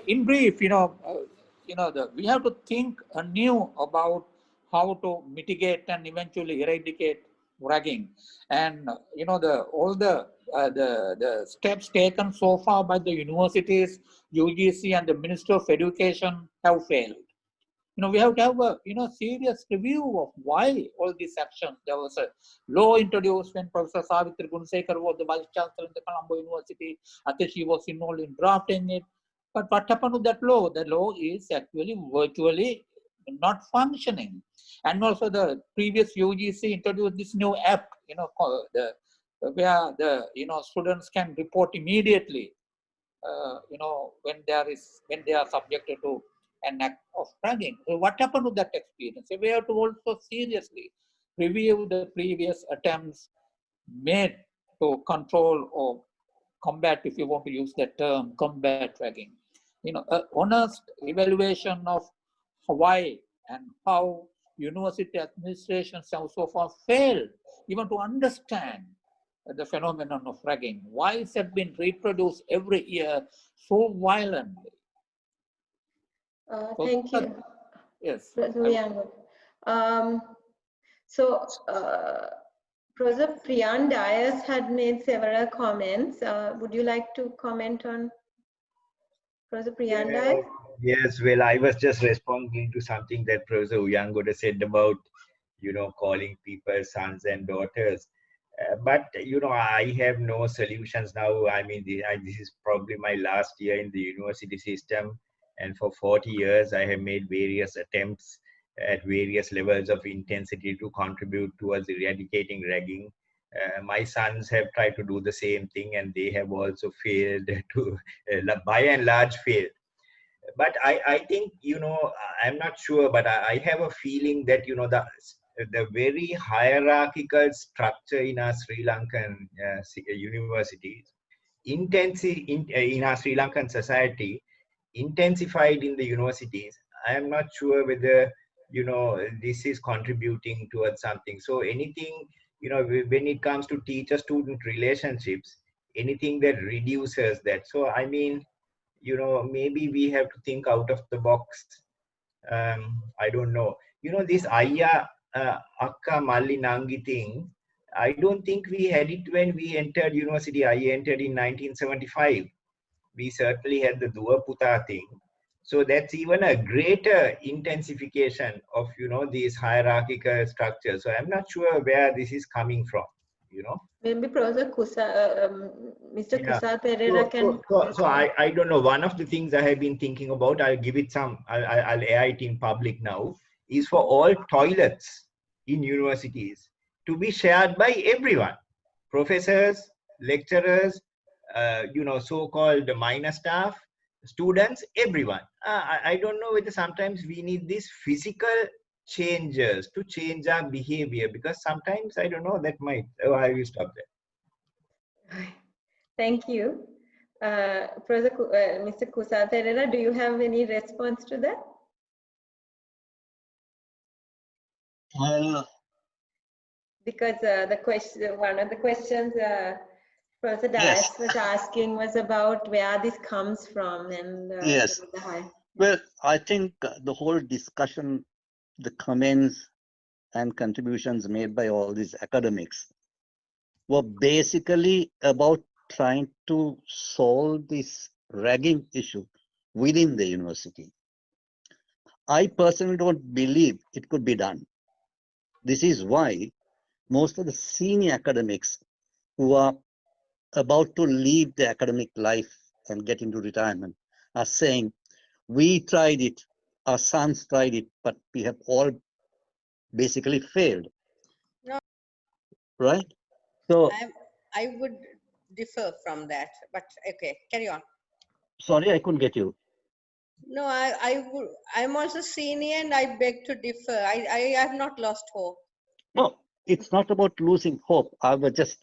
In brief, we have to think anew about how to mitigate and eventually eradicate ragging, and all the steps taken so far by the universities, UGC, and the Minister of Education have failed. We have to have a serious review of why all these actions. There was a law introduced when Professor Savitri Gunsekar was the Vice Chancellor in the Colombo University. I think she was involved in drafting it. But what happened to that law? The law is actually virtually not functioning. And also the previous UGC introduced this new app, where the students can report immediately, when they are subjected to an act of ragging. So what happened to that experience? We have to also seriously review the previous attempts made to control or combat, if you want to use that term, combat ragging. Honest evaluation of why and how university administrations have so far failed even to understand the phenomenon of ragging. Why is it been reproduced every year so violently? Thank you. Yes. Professor Priyan Dias had made several comments. Would you like to comment on Professor Priyan Dias? Yes, well, I was just responding to something that Professor Uyangoda said about, calling people sons and daughters. But, I have no solutions now. I mean, this is probably my last year in the university system. And for 40 years, I have made various attempts at various levels of intensity to contribute towards eradicating ragging. My sons have tried to do the same thing, and they have also failed to, by and large, failed. But I think, I'm not sure, but I have a feeling that, the very hierarchical structure in our Sri Lankan universities, in our Sri Lankan society, intensified in the universities. I am not sure whether, this is contributing towards something. So anything, when it comes to teacher-student relationships, anything that reduces that. So, I mean, maybe we have to think out of the box. I don't know. This Ayya Akka Malli Nangi thing, I don't think we had it when we entered university. I entered in 1975. We certainly had the Dua Puta thing. So that's even a greater intensification of, these hierarchical structures. So I'm not sure where this is coming from, Maybe Professor Mr. Kusal Perera can. So I don't know. One of the things I have been thinking about, I'll give it some, I'll air it in public now, is for all toilets in universities to be shared by everyone, professors, lecturers, so-called minor staff, students, everyone. I don't know whether sometimes we need these physical changes to change our behavior, because sometimes, I don't know, that might, I will stop there. Thank you. Mr. Kusal Perera, do you have any response to that? Because one of the questions Professor Dias was asking was about where this comes from, and yes. Well, I think the whole discussion, the comments and contributions made by all these academics were basically about trying to solve this ragging issue within the university. I personally don't believe it could be done. This is why most of the senior academics who are about to leave the academic life and get into retirement are saying, we tried it, our sons tried it, but we have all basically failed. No. Right? So I would differ from that, but okay, carry on. Sorry, I couldn't get you. No, I'm also senior and I beg to differ. I have not lost hope. No, it's not about losing hope. I was just,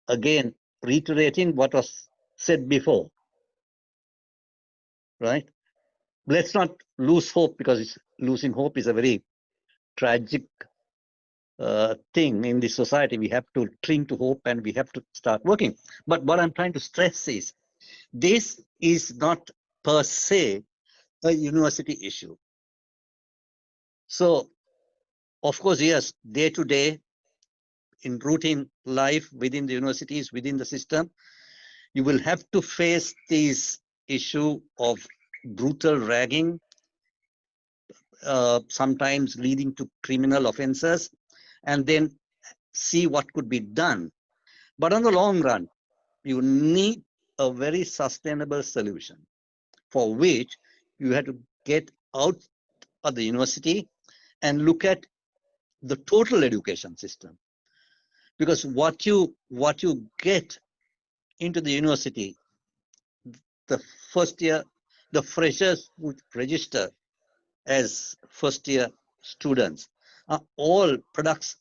again, reiterating what was said before. Right? Let's not lose hope, because losing hope is a very tragic thing in this society. We have to cling to hope and we have to start working. But what I'm trying to stress is, this is not per se a university issue. So, of course, yes, day to day in routine life within the universities, within the system, you will have to face this issue of brutal ragging, sometimes leading to criminal offenses, and then see what could be done. But on the long run, you need a very sustainable solution for which you have to get out of the university and look at the total education system. Because what you get into the university, the first year, the freshers who register as first year students are all products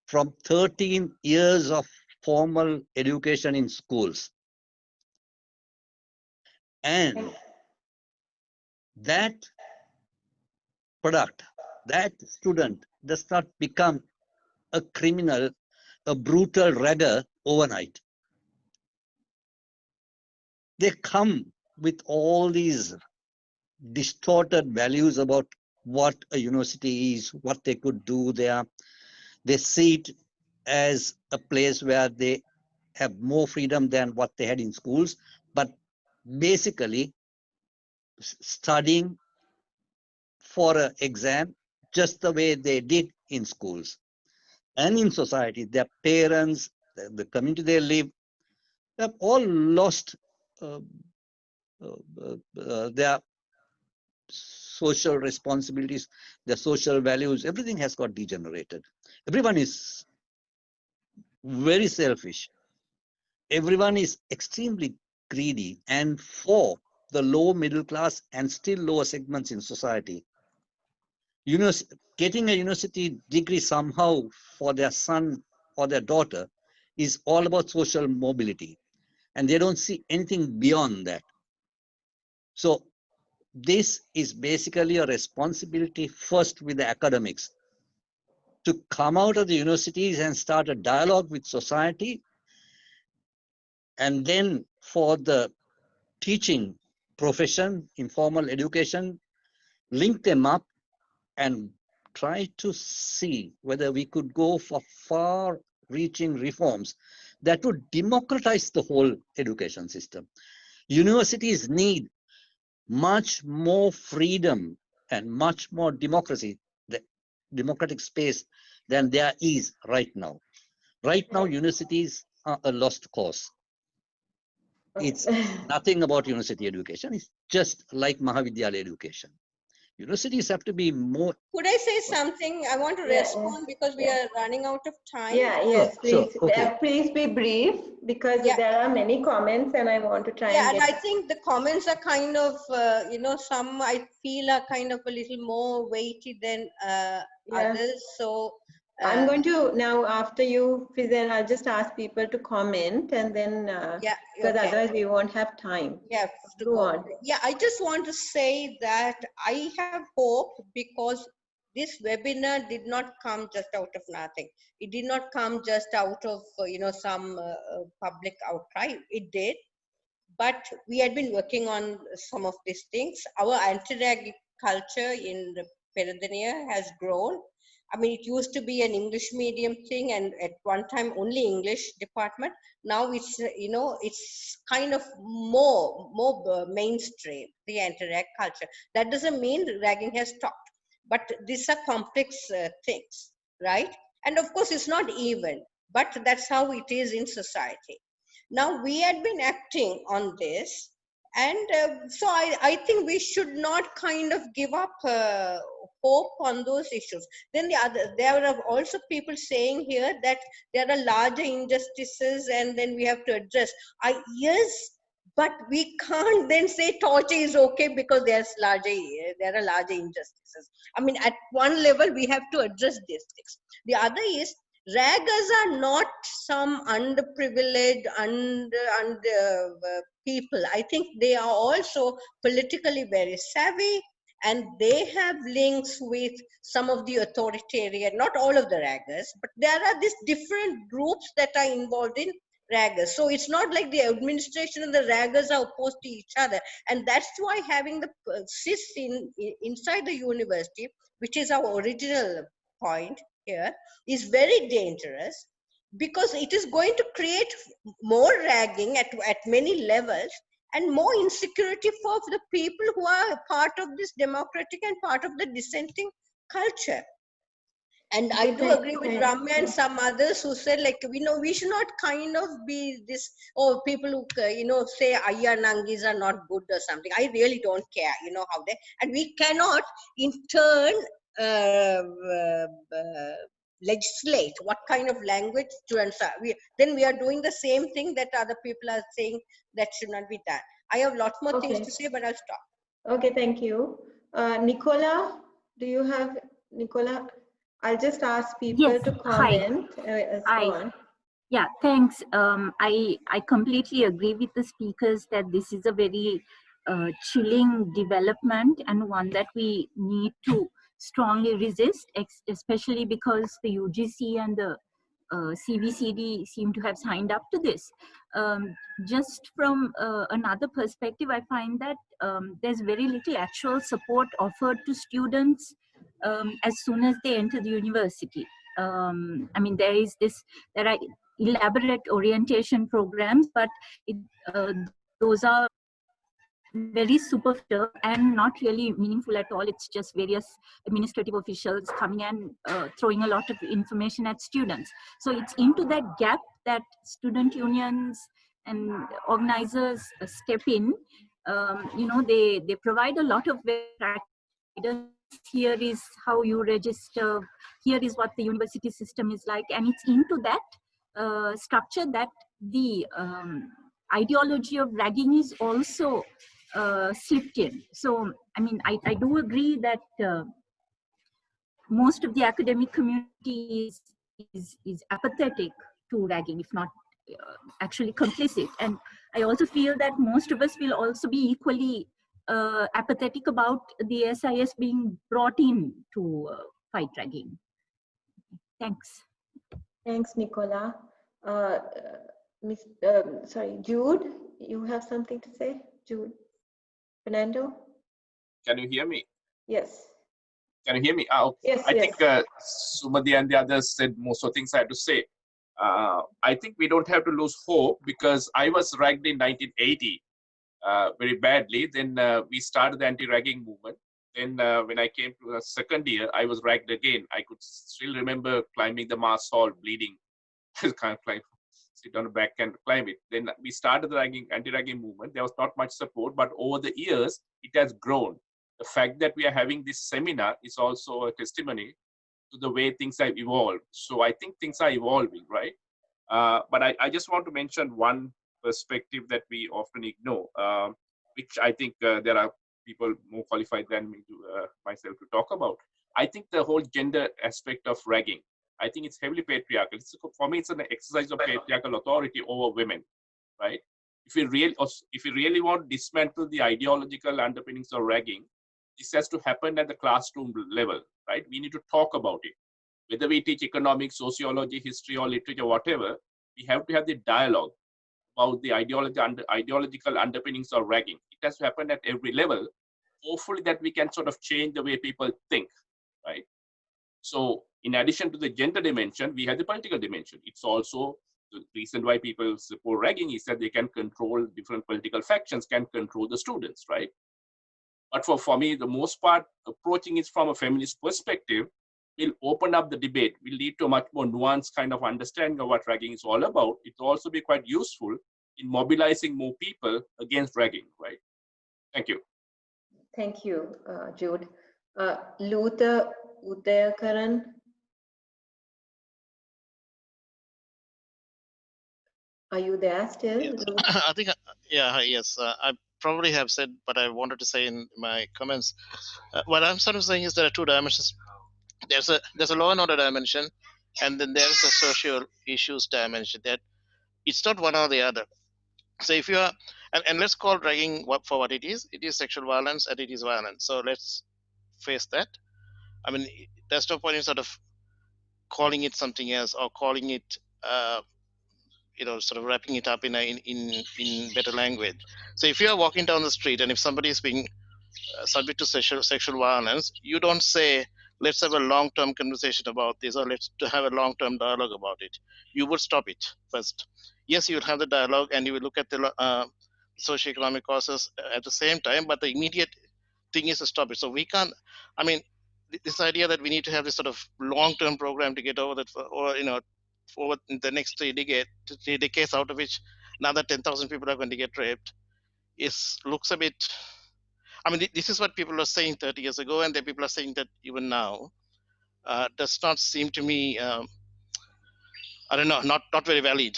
from 13 years of formal education in schools. And that product, that student does not become a criminal, a brutal ragger overnight. They come with all these distorted values about what a university is, what they could do there. They see it as a place where they have more freedom than what they had in schools, but basically studying for an exam just the way they did in schools. And in society, their parents, the community they live, have all lost their social responsibilities, their social values. Everything has got degenerated. Everyone is very selfish. Everyone is extremely greedy. And for the low middle class and still lower segments in society, getting a university degree somehow for their son or their daughter is all about social mobility. And they don't see anything beyond that. So this is basically a responsibility first with the academics to come out of the universities and start a dialogue with society, and then for the teaching profession, informal education, link them up and try to see whether we could go for far-reaching reforms that would democratize the whole education system. Universities need much more freedom and much more democracy, the democratic space than there is right now. Right now, universities are a lost cause. It's nothing about university education. It's just like Mahavidyalaya education. Universities have to be more. Could I say something? I want to respond because we are running out of time. Yeah, yes, Sure, please. okay. Please be brief because there are many comments and I want to try and and get. I think the comments are kind of, some I feel are kind of a little more weighty than others. So I'm going to now, after you, Fizen, I'll just ask people to comment and then, because otherwise we won't have time. Yeah, go on. Yeah, I just want to say that I have hope because this webinar did not come just out of nothing. It did not come just out of, some public outcry. It did. But we had been working on some of these things. Our anti-rag culture in the Peradeniya has grown. I mean, it used to be an English medium thing, and at one time only English department. Now it's it's kind of more mainstream, the anti-rag culture. That doesn't mean ragging has stopped, but these are complex things, right? And of course, it's not even, but that's how it is in society. Now we had been acting on this, and so I think we should not kind of give up hope on those issues. Then there are also people saying here that there are larger injustices and then we have to address. Yes, but we can't then say torture is okay because there are larger injustices. I mean, at one level we have to address these things. The other is, raggers are not some underprivileged people. I think they are also politically very savvy, and they have links with some of the authoritarian, not all of the raggers, but there are these different groups that are involved in raggers. So it's not like the administration and the raggers are opposed to each other. And that's why having the CIS inside the university, which is our original point here, is very dangerous, because it is going to create more ragging at many levels and more insecurity for the people who are part of this democratic and part of the dissenting culture. And I do agree with Ramya and some others who said, like, we should not kind of be this, people who, say Ayya Nangis are not good or something. I really don't care, how they, and we cannot in turn legislate what kind of language students are. Then we are doing the same thing that other people are saying that should not be done. I have lots more things to say, but I'll stop. Okay, thank you. Nicola, do you have, Nicola? I'll just ask people to comment. Hi. Yeah, thanks. I completely agree with the speakers that this is a very chilling development and one that we need to strongly resist, especially because the UGC and the CVCD seem to have signed up to this. Just from another perspective, I find that there's very little actual support offered to students as soon as they enter the university. I mean, there are elaborate orientation programs, but those are very superficial and not really meaningful at all. It's just various administrative officials coming and throwing a lot of information at students. So it's into that gap that student unions and organizers step in. They provide a lot of very practical guidance. Here is how you register. Here is what the university system is like, and it's into that structure that the ideology of ragging is also slipped in. So, I mean, I do agree that most of the academic community is apathetic to ragging, if not actually complicit. And I also feel that most of us will also be equally apathetic about the SIS being brought in to fight ragging. Thanks. Thanks, Nicola. Sorry, Jude, you have something to say? Jude. Fernando? Can you hear me? Yes. Can you hear me? Okay. Yes, I yes. think Sumathy and the others said most of the things I had to say. I think we don't have to lose hope, because I was ragged in 1980 very badly. Then we started the anti-ragging movement. Then when I came to the second year, I was ragged again. I could still remember climbing the Mars Hall, bleeding. Can't climb, sit on the back and climb it. Then we started the anti-ragging movement. There was not much support, but over the years, it has grown. The fact that we are having this seminar is also a testimony to the way things have evolved. So I think things are evolving, right? But I just want to mention one perspective that we often ignore, which I think there are people more qualified than me to myself to talk about. I think the whole gender aspect of ragging, I think it's heavily patriarchal. For me, it's an exercise of patriarchal authority over women, right? If we really want to dismantle the ideological underpinnings of ragging, this has to happen at the classroom level, right? We need to talk about it. Whether we teach economics, sociology, history, or literature, whatever, we have to have the dialogue about the ideological underpinnings of ragging. It has to happen at every level. Hopefully that we can sort of change the way people think, right? So in addition to the gender dimension, we have the political dimension. It's also the reason why people support ragging is that they can control different political factions, can control the students, right? But for me, the most part, approaching it from a feminist perspective will open up the debate, will lead to a much more nuanced kind of understanding of what ragging is all about. It will also be quite useful in mobilizing more people against ragging, right? Thank you. Thank you, Jude. Luther Udayakaran. Are you there still? Yes. I think, yes, I probably have said, but I wanted to say in my comments, what I'm sort of saying is there are two dimensions. There's a law and order dimension, and then there's a social issues dimension. That it's not one or the other. So if you are, and let's call ragging for what it is sexual violence, and it is violence. So let's face that. I mean, there's no point in sort of calling it something else or calling it sort of wrapping it up in better language. So if you are walking down the street and if somebody is being subject to sexual violence, you don't say, let's have a long-term conversation about this, or let's have a long-term dialogue about it. You would stop it first. Yes, you will have the dialogue and you will look at the socioeconomic causes at the same time, but the immediate thing is to stop it. So we can't, I mean, this idea that we need to have this sort of long-term program to get over that, or over the next 3 decades, out of which another 10,000 people are going to get raped, looks a bit. I mean, this is what people are saying 30 years ago, and then people are saying that even now. Does not seem to me, I don't know, not very valid.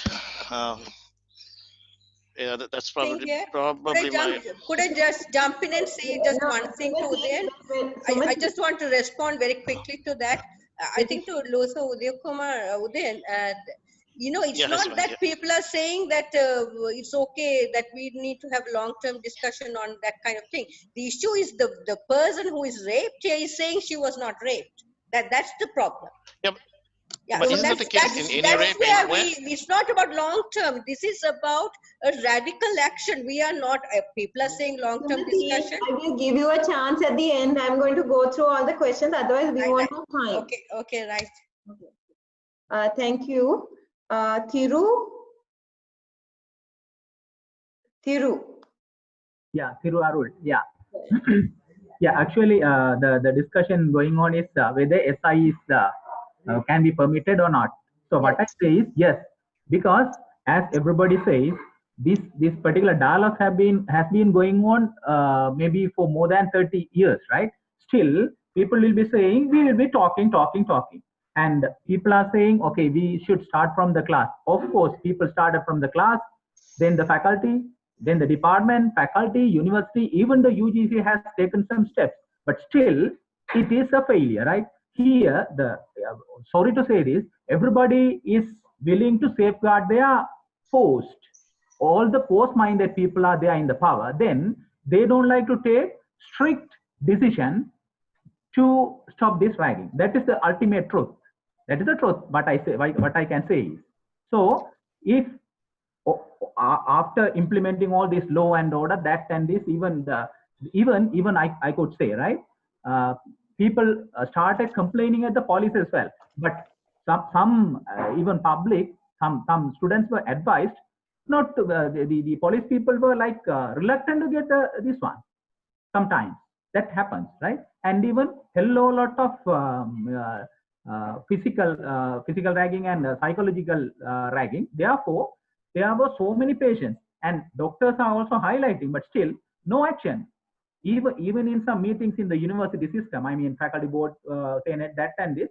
Yeah, that's Thing here. probably my. Could I just jump in and say just No, one thing to Udayan? I Sumathy, just want to respond very quickly to that. I think to Losa Udayan, it's Yeah, not that yeah. people are saying that it's okay that we need to have long-term discussion on that kind of thing. The issue is the person who is raped here is saying she was not raped. That's the problem. Yeah, Yeah, but so isn't that the case in any rape where anywhere? it's not about long term. This is about a radical action. We are not, people are saying long term discussion. I will give you a chance at the end. I'm going to go through all the questions, otherwise we won't have time. Okay, right. Thank you. Thiru? Yeah, Thiru Arul. Yeah. Yeah, actually, the discussion going on is whether SI is can be permitted or not. So what I say is yes, because as everybody says, this particular dialogue has been going on maybe for more than 30 years, right? Still, people will be saying we will be talking, and people are saying, okay, we should start from the class. Of course, people started from the class, then the faculty, then the department, faculty, university, even the UGC has taken some steps, but still it is a failure, right? Here, sorry to say this, everybody is willing to safeguard their post. All the post-minded people are there in the power. Then they don't like to take strict decision to stop this ragging. That is the ultimate truth. That is the truth. What I can say is, so if after implementing all this law and order, that and this, even I could say, right, people started complaining at the police as well, but some even public, some students were advised not to, the police people were like reluctant to get this one. Sometimes that happens, right? And even lot of physical ragging and psychological ragging. Therefore, there were so many patients, and doctors are also highlighting, but still no action. Even in some meetings in the university system, I mean faculty board, senate, that and this,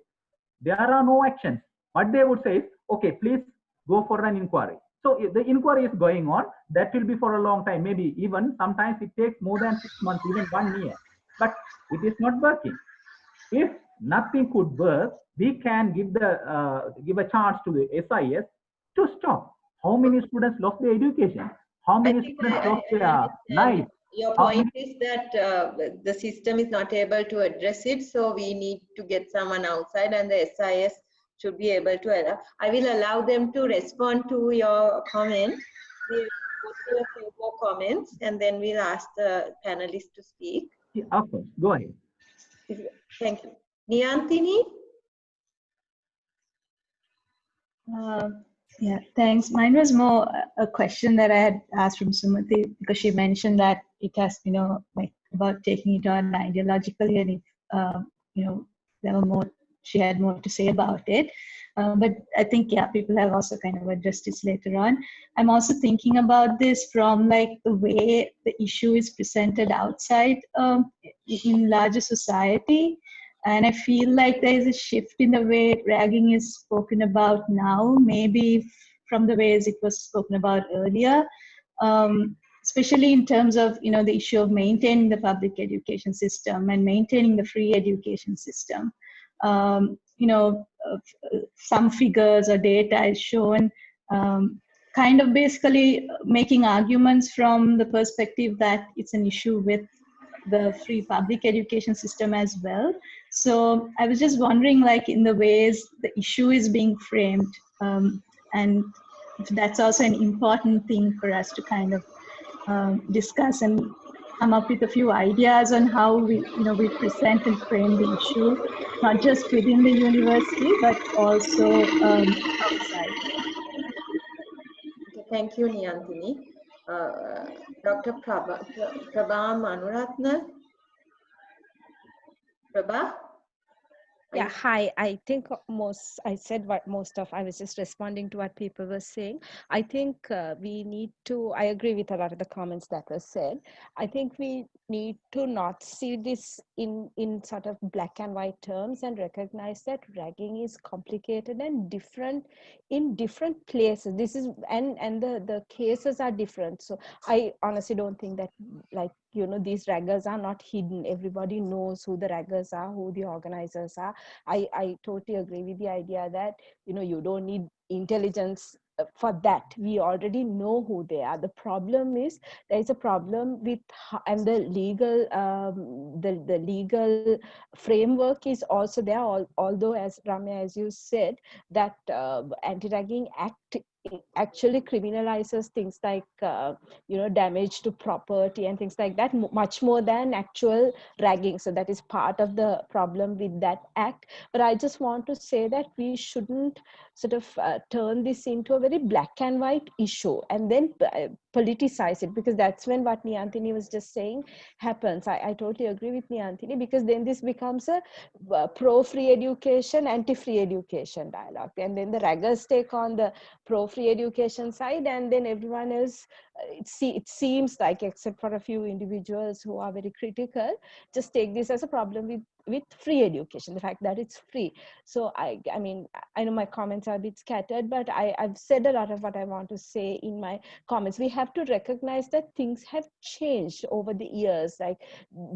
there are no actions. What they would say is, okay, please go for an inquiry. So if the inquiry is going on, that will be for a long time, maybe even sometimes it takes more than 6 months, even 1 year, but it is not working. If nothing could work, we can give a chance to the SIS to stop. How many students lost their education? How many students lost their life? Your point is that the system is not able to address it, so we need to get someone outside, and the SIS should be able to allow. I will allow them to respond to your comment. We'll go through a few more comments, and then we'll ask the panelists to speak. Yeah, of course, go ahead. Thank you. Niyantini? Yeah, thanks. Mine was more a question that I had asked from Sumathy, because she mentioned that it has, like about taking it on ideologically, and if, there were more, she had more to say about it. But I think, yeah, people have also kind of addressed this later on. I'm also thinking about this from like the way the issue is presented outside in larger society. And I feel like there is a shift in the way ragging is spoken about now, maybe from the ways it was spoken about earlier, especially in terms of, the issue of maintaining the public education system and maintaining the free education system. Some figures or data is shown kind of basically making arguments from the perspective that it's an issue with the free public education system as well. So I was just wondering, like, in the ways the issue is being framed, and that's also an important thing for us to kind of discuss and come up with a few ideas on how we present and frame the issue, not just within the university, but also outside. Okay, thank you, Niyantini. Dr. Prabha Manuratna. Prabha? Yeah, hi. I think I said what most of, I was just responding to what people were saying. I think we need to, I agree with a lot of the comments that were said. I think we need to not see this in sort of black and white terms and recognize that ragging is complicated and different in different places. This is, and the cases are different. So I honestly don't think that, like, these raggers are not hidden. Everybody knows who the raggers are, who the organizers are. I totally agree with the idea that, you don't need intelligence for that. We already know who they are. The problem is, there is a problem with, and the legal, the legal framework is also there, although, as Ramya, as you said, that Anti-Ragging Act actually criminalizes things like damage to property and things like that, much more than actual ragging. So that is part of the problem with that act. But I just want to say that we shouldn't sort of turn this into a very black and white issue and then politicize it, because that's when what Niyantini was just saying happens. I totally agree with Niyantini, because then this becomes a pro-free education, anti-free education dialogue, and then the raggers take on the pro-free education side, and then everyone else, it seems like, except for a few individuals who are very critical, just take this as a problem with free education, the fact that it's free. So I mean, I know my comments are a bit scattered, but I've said a lot of what I want to say in my comments. We have to recognize that things have changed over the years, like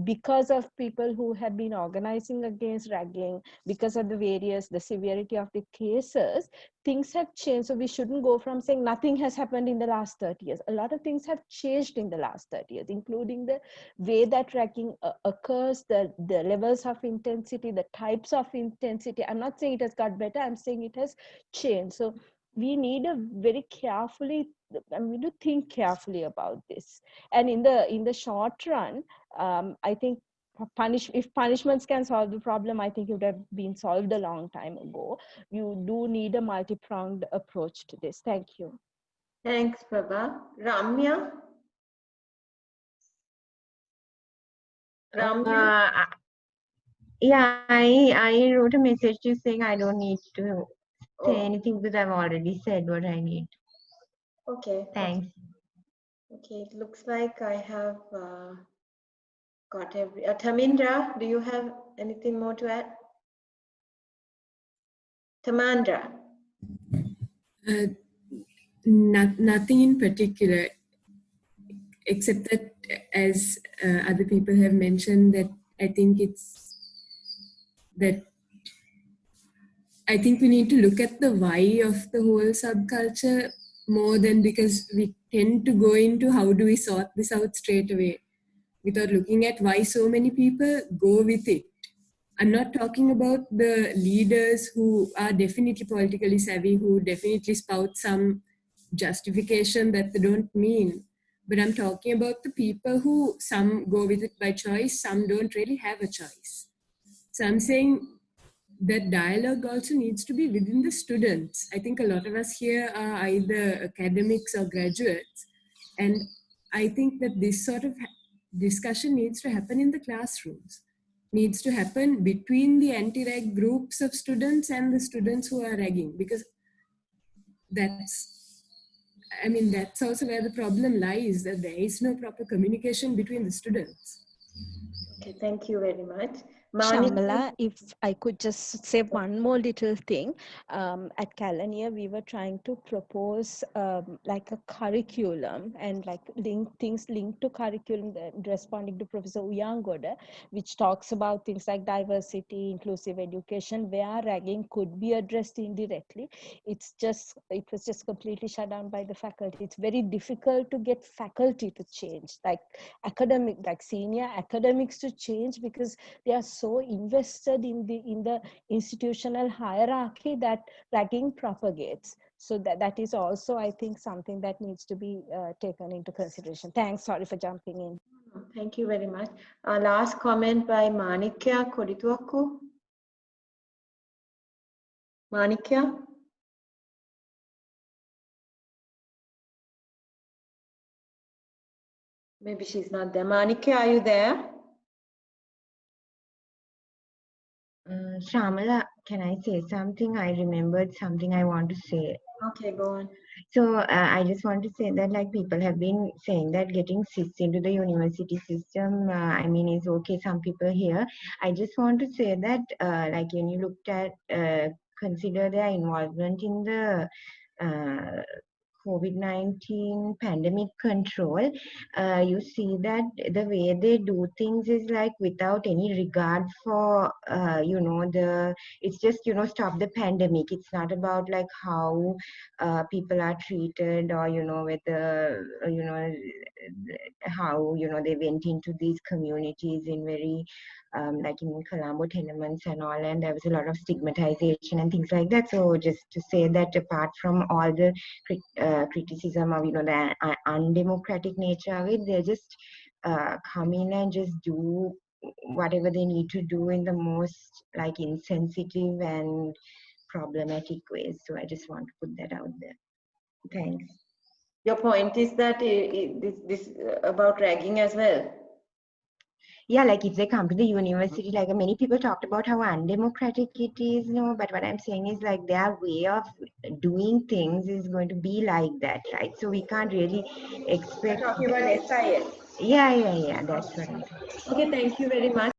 because of people who have been organizing against ragging, because of the severity of the cases, things have changed. So we shouldn't go from saying nothing has happened in the last 30 years. A lot of things have changed in the last 30 years, including the way that ragging occurs, the levels of intensity, the types of intensity. I'm not saying it has got better, I'm saying it has changed. So we need to think carefully about this. And in the short run, I think if punishments can solve the problem, I think it would have been solved a long time ago. You do need a multi-pronged approach to this. Thank you. Thanks, Prabha. Ramya? Yeah, I wrote a message to saying I don't need to say anything because I've already said what I need. Okay. Thanks. Okay, it looks like I have got every. Tamindra, do you have anything more to add? Tamandra? Nothing in particular, except that, as other people have mentioned, that I think we need to look at the why of the whole subculture more than, because we tend to go into how do we sort this out straight away without looking at why so many people go with it. I'm not talking about the leaders who are definitely politically savvy, who definitely spout some justification that they don't mean. But I'm talking about the people who, some go with it by choice, some don't really have a choice. So I'm saying that dialogue also needs to be within the students. I think a lot of us here are either academics or graduates. And I think that this sort of discussion needs to happen in the classrooms, needs to happen between the anti-rag groups of students and the students who are ragging, because that's also where the problem lies, that there is no proper communication between the students. Okay, thank you very much. Shamala, if I could just say one more little thing. At Peradeniya, we were trying to propose like a curriculum and like things linked to curriculum, responding to Professor Uyangoda, which talks about things like diversity, inclusive education, where ragging could be addressed indirectly. It was just completely shut down by the faculty. It's very difficult to get faculty to change, like senior academics to change, because they are so invested in the institutional hierarchy that ragging propagates. So that is also, I think, something that needs to be taken into consideration. Thanks. Sorry for jumping in. Thank you very much. Last comment by Manikya Kodituaku. Manikya? Maybe she's not there. Manikya, are you there? Shamala, can I say something? I remembered something I want to say. Okay, go on. So I just want to say that like people have been saying that getting cis into the university system, I mean, is okay. Some people here. I just want to say that like when you looked at, consider their involvement in the COVID-19 pandemic control, you see that the way they do things is like without any regard for, you know, it's just, you know, stop the pandemic. It's not about like how people are treated or, you know, whether, you know, how, you know, they went into these communities in very, like in Colombo tenements and all, and there was a lot of stigmatization and things like that. So just to say that apart from all the criticism of, you know, the undemocratic nature of it, they just come in and just do whatever they need to do in the most like insensitive and problematic ways. So I just want to put that out there. Thanks. Your point is that this about ragging as well. Yeah, like if they come to the university, like many people talked about how undemocratic it is, you know, but what I'm saying is like their way of doing things is going to be like that, right? So we can't really expect. You're talking about SIS. Yeah, that's what I'm saying. Okay, thank you very much.